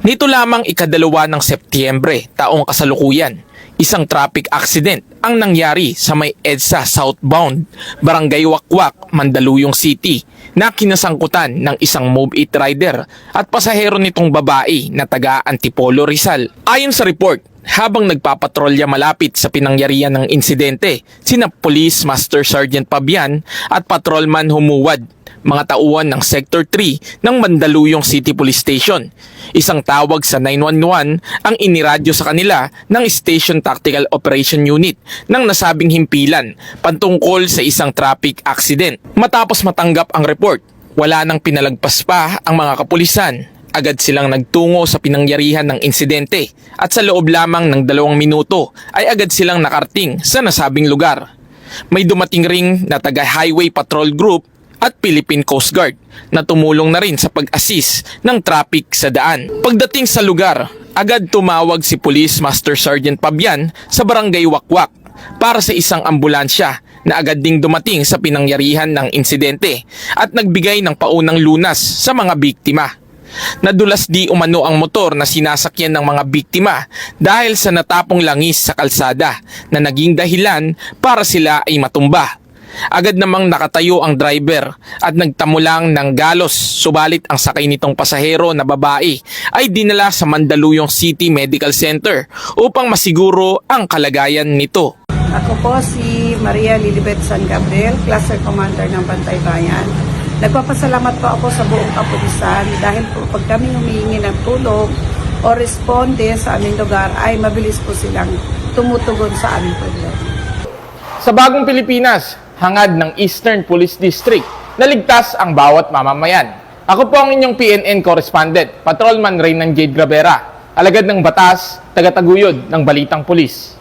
Nito lamang ikadalawa ng Setyembre taong kasalukuyan, isang traffic accident ang nangyari sa may EDSA southbound, Barangay Wakwak, Mandaluyong City na kinasangkutan ng isang Move It rider at pasahero nitong babae na taga Antipolo, Rizal. Ayon sa report, habang nagpapatrolya malapit sa pinangyarihan ng insidente, sina Police Master Sergeant Pabian at Patrolman Humuwad, mga tauhan ng Sector 3 ng Mandaluyong City Police Station. Isang tawag sa 911 ang iniradyo sa kanila ng Station Tactical Operation Unit ng nasabing himpilan patungkol sa isang traffic accident. Matapos matanggap ang report, wala nang pinalagpas pa ang mga kapulisan. Agad silang nagtungo sa pinangyarihan ng insidente at sa loob lamang ng 2 minuto ay agad silang nakarating sa nasabing lugar. May dumating ring na taga-highway patrol group at Philippine Coast Guard na tumulong na rin sa pag-assist ng traffic sa daan. Pagdating sa lugar, agad tumawag si Police Master Sergeant Pabian sa Barangay Wakwak para sa isang ambulansya na agad ding dumating sa pinangyarihan ng insidente at nagbigay ng paunang lunas sa mga biktima. Nadulas di umano ang motor na sinasakyan ng mga biktima dahil sa natapong langis sa kalsada na naging dahilan para sila ay matumba. Agad namang nakatayo ang driver at nagtamo lang ng galos, subalit ang sakay nitong pasahero na babae ay dinala sa Mandaluyong City Medical Center upang masiguro ang kalagayan nito. Ako po si Maria Lilibet San Gabriel, Cluster Commander ng Bantay Bayan. Nagpapasalamat po ako sa buong kapulisan dahil po pag kami humihingi ng tulong o responde sa aming lugar ay mabilis po silang tumutugon sa aming problema. Sa bagong Pilipinas, hangad ng Eastern Police District na ligtas ang bawat mamamayan. Ako po ang inyong PNN correspondent, Patrolman Reynan Jade Gravera, alagad ng batas, tagataguyod ng Balitang Pulis.